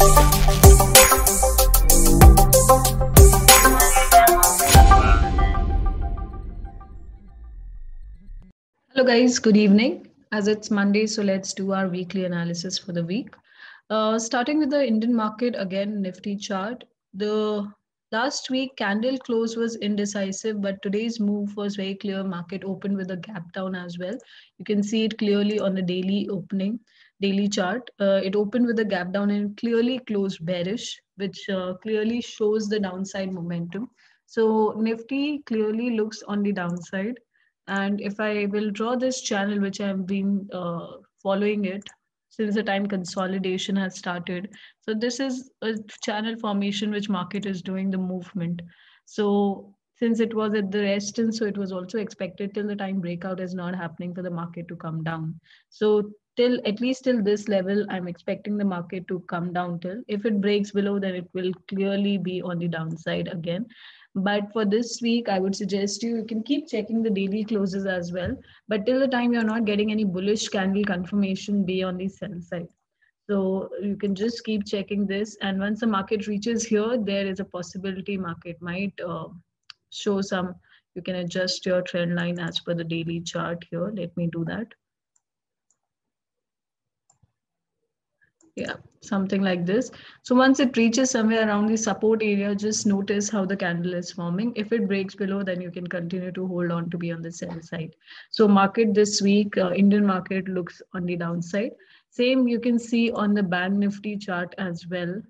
Hello, guys. Good evening. As it's Monday, so let's do our weekly analysis for the week. Starting with the Indian market, again, Nifty chart. The last week candle close was indecisive, but today's move was very clear. Market opened with a gap down as well. You can see it clearly on the daily opening, daily chart. It opened with a gap down and clearly closed bearish, which clearly shows the downside momentum. So Nifty clearly looks on the downside, and if I will draw this channel, which I've been following it since the time consolidation has started. So this is a channel formation which market is doing the movement. So since it was at the resistance, so it was also expected till the time breakout is not happening for the market to come down. So till at least till this level, I'm expecting the market to come down till. If it breaks below, then it will clearly be on the downside again. But for this week, I would suggest you can keep checking the daily closes as well. But till the time you're not getting any bullish candle confirmation, be on the sell side. So you can just keep checking this. And once the market reaches here, there is a possibility market might show some. You can adjust your trend line as per the daily chart here. Let me do that. Yeah, something like this. So once it reaches somewhere around the support area, just notice how the candle is forming. If it breaks below, then you can continue to hold on to be on the sell side. So market this week, Indian market looks on the downside. Same you can see on the Bank Nifty chart as well.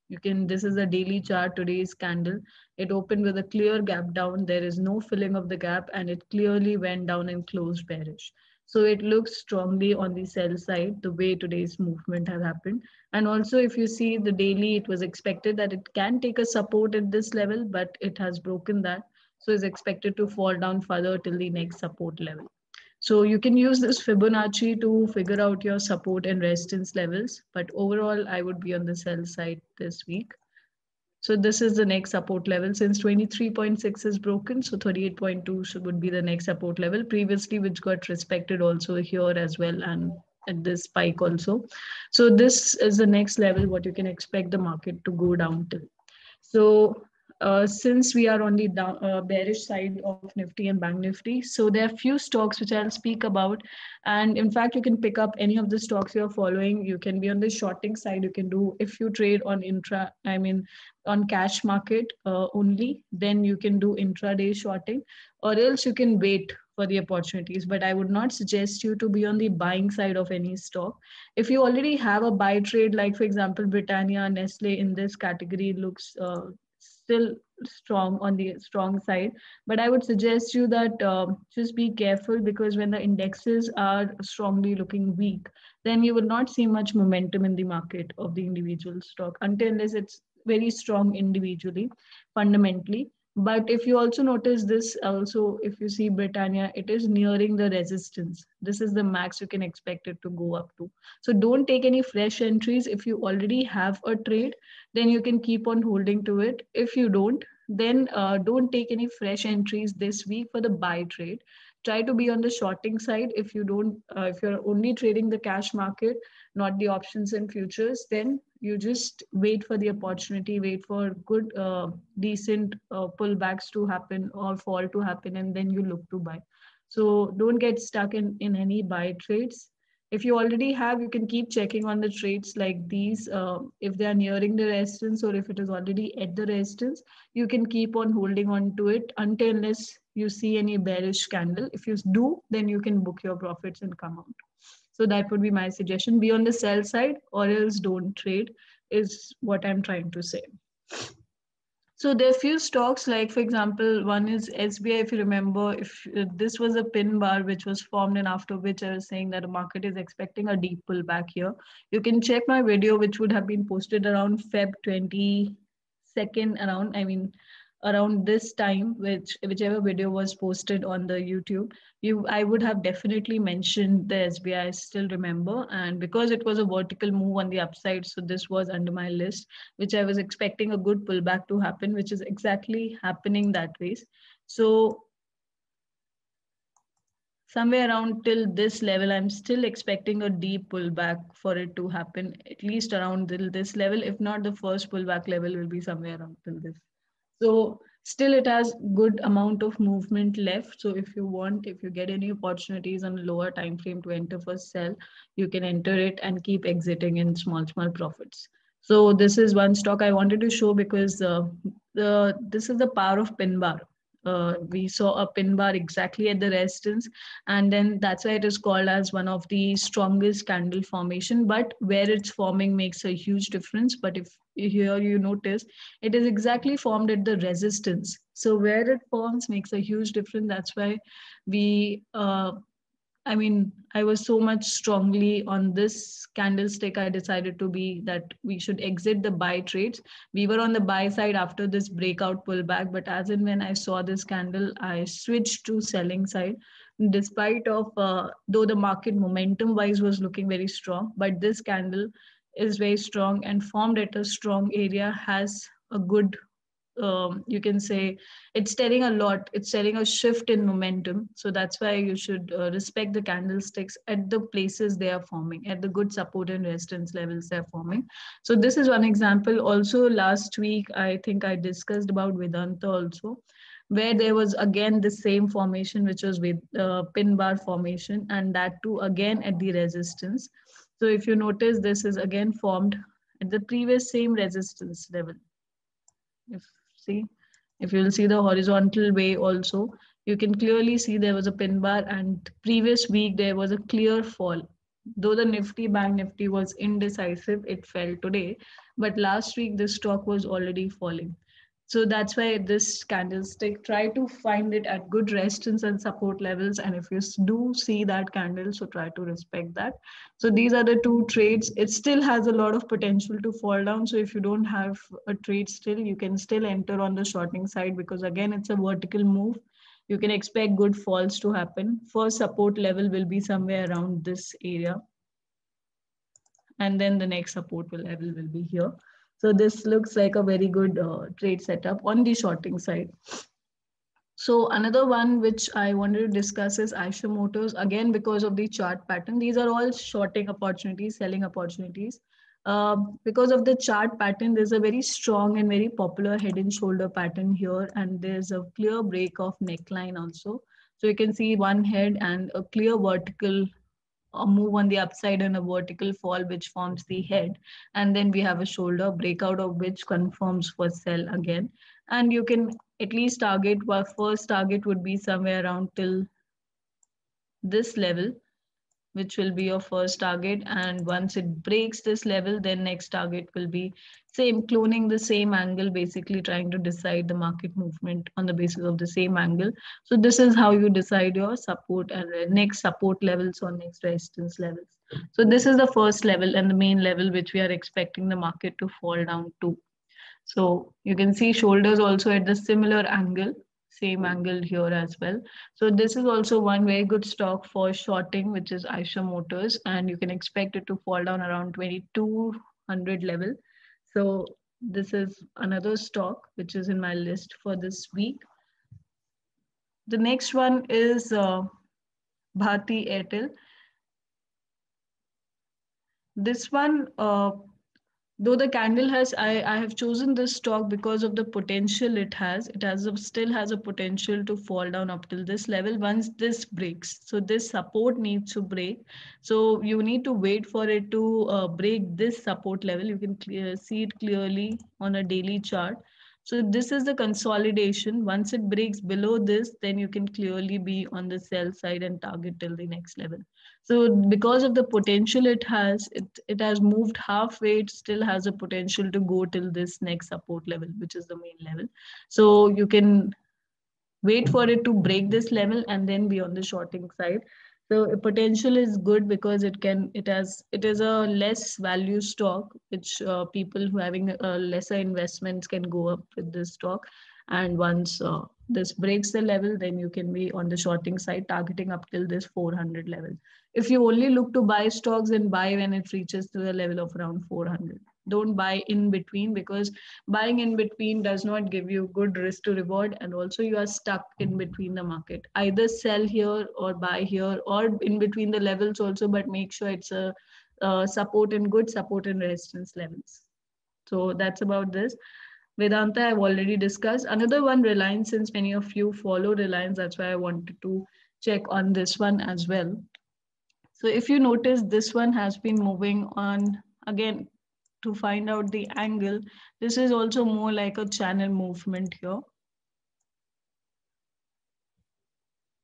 You can, this is a daily chart, today's candle. It opened with a clear gap down. There is no filling of the gap, and it clearly went down and closed bearish. So it looks strongly on the sell side, the way today's movement has happened. And also, if you see the daily, it was expected that it can take a support at this level, but it has broken that. So it's expected to fall down further till the next support level. So you can use this Fibonacci to figure out your support and resistance levels. But overall, I would be on the sell side this week. So this is the next support level. Since 23.6 is broken, so 38.2 would be the next support level previously, which got respected also here as well, and at this spike also. So this is the next level what you can expect the market to go down to. So since we are on the bearish side of Nifty and Bank Nifty, so there are few stocks which I'll speak about. And in fact, you can pick up any of the stocks you're following. You can be on the shorting side. You can do, if you trade on on cash market only, then you can do intraday shorting, or else you can wait for the opportunities. But I would not suggest you to be on the buying side of any stock. If you already have a buy trade, like for example, Britannia, Nestle in this category looks still strong on the strong side, but I would suggest you that just be careful, because when the indexes are strongly looking weak, then you will not see much momentum in the market of the individual stock until unless it's very strong individually, fundamentally. But if you also notice this, also if you see Britannia, it is nearing the resistance. This is the max you can expect it to go up to. So don't take any fresh entries. If you already have a trade, then you can keep on holding to it. If you don't, then don't take any fresh entries this week for the buy trade. Try to be on the shorting side. If you don't, if you're only trading the cash market, not the options and futures, then you just wait for the opportunity, wait for good, decent pullbacks to happen or fall to happen, and then you look to buy. So don't get stuck in any buy trades. If you already have, you can keep checking on the trades like these. If they are nearing the resistance, or if it is already at the resistance, you can keep on holding on to it until unless you see any bearish candle. If you do, then you can book your profits and come out. So that would be my suggestion. Be on the sell side, or else don't trade, is what I'm trying to say. So there are few stocks, like for example, one is SBI. If you remember, if this was a pin bar which was formed, and after which I was saying that the market is expecting a deep pullback here. You can check my video, which would have been posted around Feb 22nd, around this time, whichever video was posted on the YouTube, I would have definitely mentioned the SBI. I still remember, and because it was a vertical move on the upside, so this was under my list, which I was expecting a good pullback to happen, which is exactly happening that way. So somewhere around till this level. I'm still expecting a deep pullback for it to happen, at least around till this level. If not, the first pullback level will be somewhere around till this. So still it has good amount of movement left. So if you want, if you get any opportunities on a lower time frame to enter for sell, you can enter it and keep exiting in small profits. So this is one stock I wanted to show because this is the power of pin bar. We saw a pin bar exactly at the resistance, and then that's why it is called as one of the strongest candle formation. But where it's forming makes a huge difference. But if here you notice, it is exactly formed at the resistance. So where it forms makes a huge difference. That's why we I mean, I was so much strongly on this candlestick. I decided to be that we should exit the buy trades. We were on the buy side after this breakout pullback, but as and when I saw this candle, I switched to selling side. Despite of though the market momentum wise was looking very strong, but this candle is very strong and formed at a strong area, has a good you can say it's telling a lot, it's telling a shift in momentum. So that's why you should respect the candlesticks at the places they are forming, at the good support and resistance levels they're forming. So this is one example. Also last week I think I discussed about Vedanta also, where there was again the same formation, which was with pin bar formation, and that too again at the resistance. So if you notice, this is again formed at the previous same resistance level. If see, if you'll see the horizontal way also, you can clearly see there was a pin bar, and previous week there was a clear fall. Though the Nifty Bank Nifty was indecisive, it fell today, but last week this stock was already falling. So that's why this candlestick, try to find it at good resistance and support levels. And if you do see that candle, so try to respect that. So these are the two trades. It still has a lot of potential to fall down. So if you don't have a trade still, you can still enter on the shorting side, because again, it's a vertical move. You can expect good falls to happen. First support level will be somewhere around this area, and then the next support level will be here. So this looks like a very good trade setup on the shorting side. So another one which I wanted to discuss is Eicher Motors, again because of the chart pattern. These are all shorting opportunities, selling opportunities. Because of the chart pattern, there's a very strong and very popular head and shoulder pattern here, and there's a clear break of neckline also. So you can see one head and a clear vertical a move on the upside and a vertical fall, which forms the head. And then we have a shoulder breakout of which confirms for sell again. And you can at least target, our first target would be somewhere around till this level, which will be your first target. And once it breaks this level, then next target will be same, cloning the same angle, basically trying to decide the market movement on the basis of the same angle. So this is how you decide your support and next support levels or next resistance levels. So this is the first level and the main level which we are expecting the market to fall down to. So you can see shoulders also at the similar angle, same angle here as well. So this is also one very good stock for shorting, which is Eicher Motors, and you can expect it to fall down around 2200 level. So this is another stock which is in my list for this week. The next one is Bharti Airtel. This one, though the candle has, I have chosen this stock because of the potential it has. It has still has a potential to fall down up till this level once this breaks. So this support needs to break. So you need to wait for it to break this support level. You can see it clearly on a daily chart. So this is the consolidation. Once it breaks below this, then you can clearly be on the sell side and target till the next level. So because of the potential it has moved halfway, it still has a potential to go till this next support level, which is the main level. So you can wait for it to break this level and then be on the shorting side. So potential is good because it is a less value stock, which people who having lesser investments can go up with this stock. And once this breaks the level, then you can be on the shorting side, targeting up till this 400 level. If you only look to buy stocks, then buy when it reaches to the level of around 400. Don't buy in between, because buying in between does not give you good risk to reward, and also you are stuck in between the market. Either sell here or buy here, or in between the levels also, but make sure it's a support and good support and resistance levels. So that's about this. Vedanta, I've already discussed. Another one, Reliance, since many of you follow Reliance, that's why I wanted to check on this one as well. So if you notice, this one has been moving on again. To find out the angle, this is also more like a channel movement here.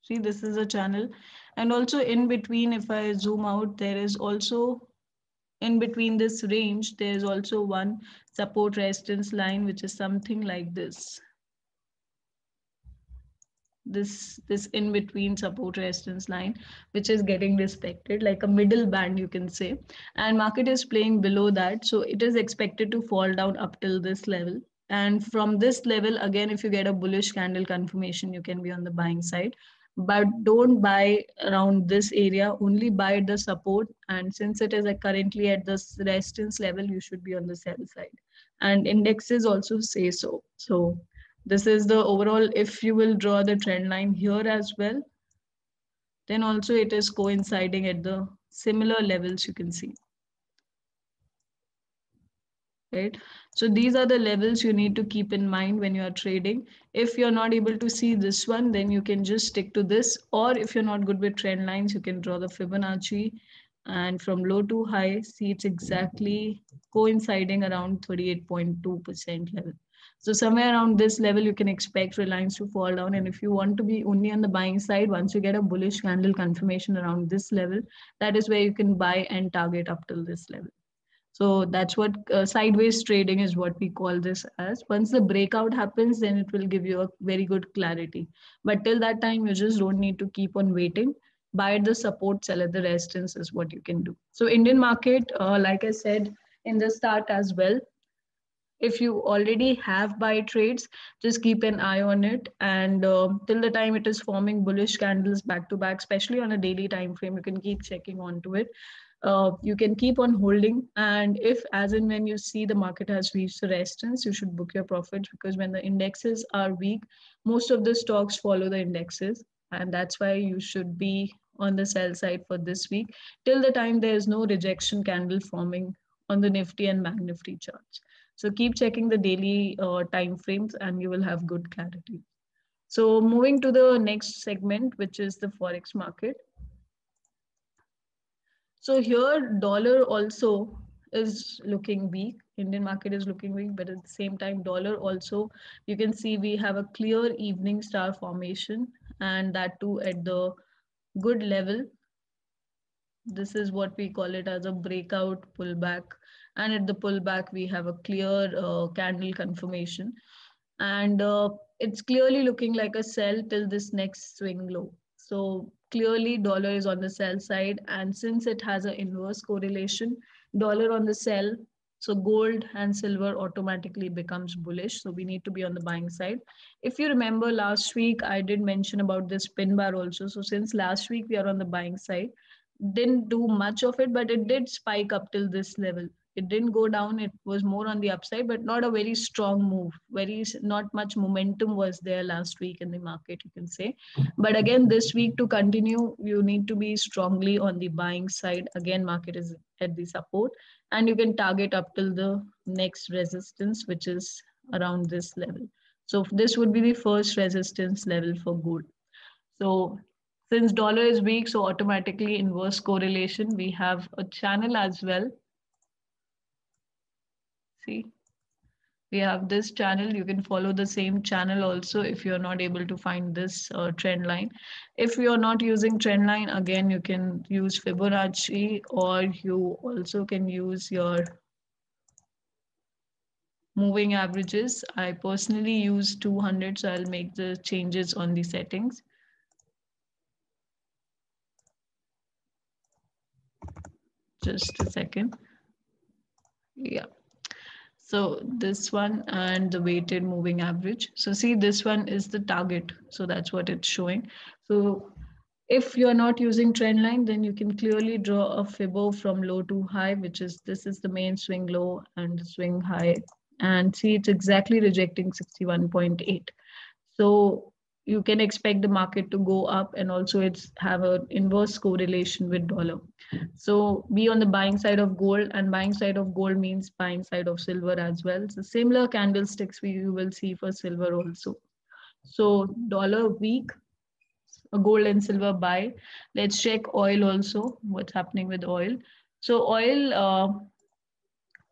See, this is a channel. And also in between, if I zoom out, there is also in between this range, there is also one support resistance line, which is something like this. This in between support resistance line, which is getting respected like a middle band, you can say, and market is playing below that, so it is expected to fall down up till this level. And from this level again, if you get a bullish candle confirmation, you can be on the buying side, but don't buy around this area, only buy at the support. And since it is currently at this resistance level, you should be on the sell side, and indexes also say so. So this is the overall. If you will draw the trend line here as well, then also it is coinciding at the similar levels, you can see, right? So these are the levels you need to keep in mind when you are trading. If you're not able to see this one, then you can just stick to this, or if you're not good with trend lines, you can draw the Fibonacci, and from low to high, see it's exactly coinciding around 38.2% level. So somewhere around this level, you can expect Reliance to fall down. And if you want to be only on the buying side, once you get a bullish candle confirmation around this level, that is where you can buy and target up till this level. So that's what sideways trading is, what we call this as. Once the breakout happens, then it will give you a very good clarity. But till that time, you just don't need to keep on waiting. Buy at the support, sell at the resistance is what you can do. So Indian market, like I said in the start as well, if you already have buy trades, just keep an eye on it. And till the time it is forming bullish candles back to back, especially on a daily time frame, you can keep checking onto it. You can keep on holding, and if as and when you see the market has reached the resistance, you should book your profits, because when the indexes are weak, most of the stocks follow the indexes, and that's why you should be on the sell side for this week till the time there is no rejection candle forming on the Nifty and Bank Nifty charts. So keep checking the daily time frames, and you will have good clarity. So moving to the next segment, which is the Forex market. So here dollar also is looking weak. Indian market is looking weak, but at the same time, dollar also, you can see we have a clear evening star formation, and that too at the good level. This is what we call it as a breakout pullback. And at the pullback, we have a clear candle confirmation. And it's clearly looking like a sell till this next swing low. So clearly dollar is on the sell side. And since it has an inverse correlation, dollar on the sell, so gold and silver automatically becomes bullish. So we need to be on the buying side. If you remember last week, I did mention about this pin bar also. So since last week we are on the buying side, didn't do much of it, but it did spike up till this level. It didn't go down. It was more on the upside, but not a very strong move. Not much momentum was there last week in the market, you can say. But again, this week to continue, you need to be strongly on the buying side. Again, market is at the support, and you can target up till the next resistance, which is around this level. So this would be the first resistance level for gold. So since dollar is weak, so automatically inverse correlation, we have a channel as well. See, we have this channel. You can follow the same channel also if you're not able to find this trend line. If you're not using trend line, again, you can use Fibonacci, or you also can use your moving averages. I personally use 200, so I'll make the changes on the settings. Just a second. Yeah. So this one and the weighted moving average. So see, this one is the target. So that's what it's showing. So If you're not using trend line, then you can clearly draw a Fibo from low to high, which is, this is the main swing low and the swing high. And see, it's exactly rejecting 61.8. So you can expect the market to go up, and also it's have an inverse correlation with dollar. So be on the buying side of gold, and buying side of gold means buying side of silver as well. So similar candlesticks you will see for silver also. So dollar weak, gold and silver buy. Let's check oil also, what's happening with oil. So oil,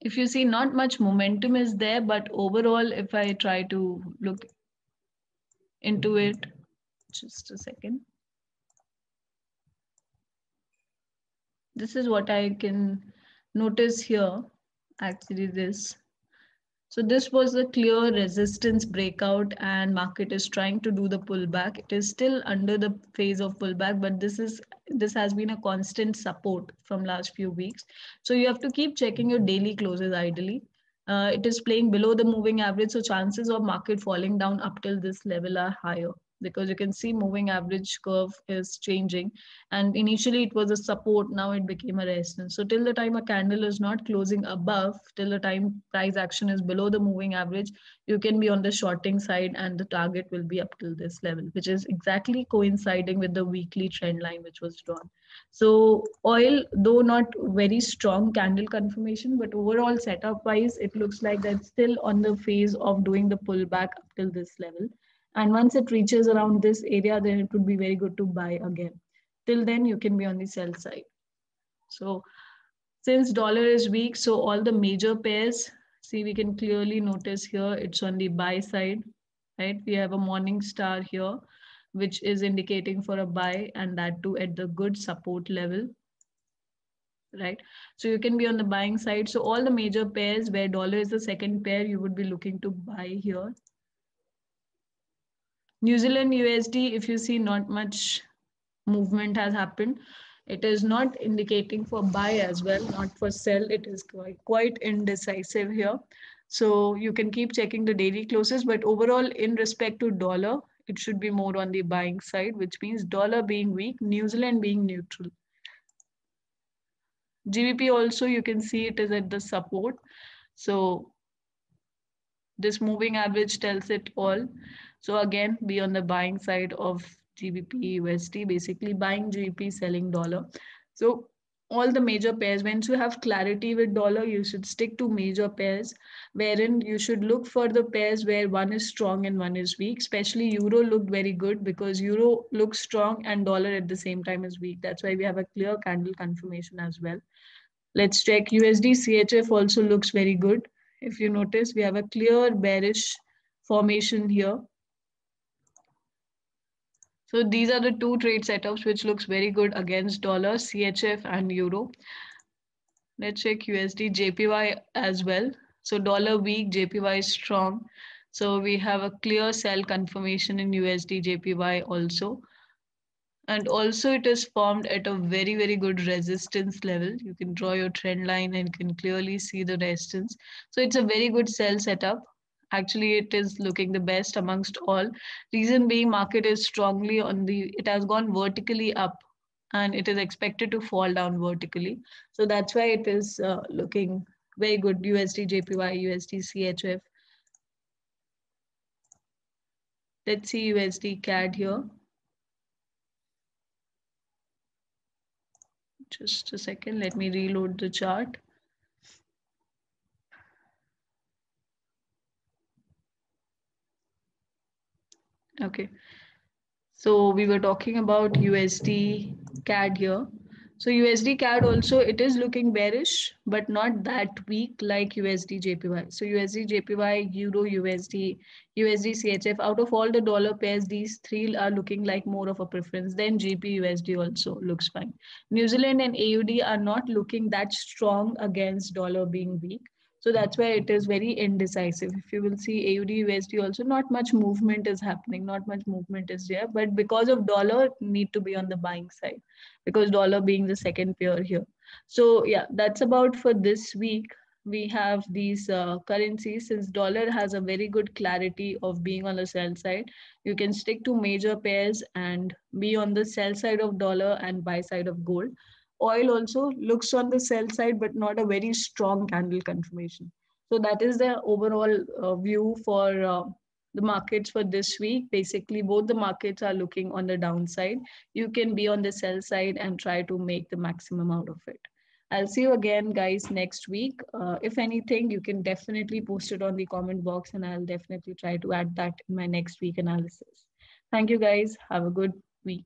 if you see, not much momentum is there, but overall, if I try to look into it, just a second. This is what I can notice here. Actually, this. So this was a clear resistance breakout, and market is trying to do the pullback. It is still under the phase of pullback, but this has been a constant support from last few weeks. So you have to keep checking your daily closes ideally. It is playing below the moving average, so chances of market falling down up till this level are higher, because you can see moving average curve is changing, and initially it was a support, now it became a resistance. So till the time a candle is not closing above, till the time price action is below the moving average, you can be on the shorting side, and the target will be up till this level, which is exactly coinciding with the weekly trend line which was drawn. So oil, though not very strong candle confirmation, but overall setup wise, it looks like that's still on the phase of doing the pullback up till this level. And once it reaches around this area, then it would be very good to buy again. Till then, you can be on the sell side. So since dollar is weak, so all the major pairs, see, we can clearly notice here, it's on the buy side, right? We have a morning star here, which is indicating for a buy, and that too at the good support level, right? So you can be on the buying side. So all the major pairs where dollar is the second pair, you would be looking to buy here. New Zealand USD, if you see, not much movement has happened. It is not indicating for buy as well, not for sell. It is quite indecisive here. So you can keep checking the daily closes, but overall, in respect to dollar, it should be more on the buying side, which means dollar being weak, New Zealand being neutral. GBP also, you can see it is at the support. So this moving average tells it all. So again, be on the buying side of GBP USD, basically buying GBP, selling dollar. So all the major pairs, once you have clarity with dollar, you should stick to major pairs, wherein you should look for the pairs where one is strong and one is weak. Especially euro looked very good, because euro looks strong and dollar at the same time is weak. That's why we have a clear candle confirmation as well. Let's check USD CHF also looks very good. If you notice, we have a clear bearish formation here. So these are the two trade setups which looks very good against dollar, CHF and euro. Let's check USD JPY as well. So dollar weak, JPY strong. So we have a clear sell confirmation in USD JPY also. And also it is formed at a very, very good resistance level. You can draw your trend line and can clearly see the resistance. So it's a very good sell setup. Actually, it is looking the best amongst all. Reason being, market is strongly on the, it has gone vertically up, and it is expected to fall down vertically. So that's why it is looking very good. USD JPY, USD CHF. Let's see USD CAD here. Just a second, let me reload the chart. Okay. So we were talking about USD CAD here. So USD CAD also, it is looking bearish, but not that weak like USD JPY. So USD JPY, Euro USD, USD CHF, out of all the dollar pairs, these three are looking like more of a preference. Then GP USD also looks fine. New Zealand and AUD are not looking that strong against dollar being weak. So that's why it is very indecisive. If you will see AUD USD also, not much movement is happening, not much movement is there. But because of dollar, need to be on the buying side, because dollar being the second pair here. So yeah, that's about for this week. we have these currencies. Since dollar has a very good clarity of being on the sell side, you can stick to major pairs and be on the sell side of dollar and buy side of gold. Oil also looks on the sell side, but not a very strong candle confirmation. So that is the overall view for the markets for this week. Basically, both the markets are looking on the downside. You can be on the sell side and try to make the maximum out of it. I'll see you again, guys, next week. If anything, you can definitely post it on the comment box, and I'll definitely try to add that in my next week analysis. Thank you, guys. Have a good week.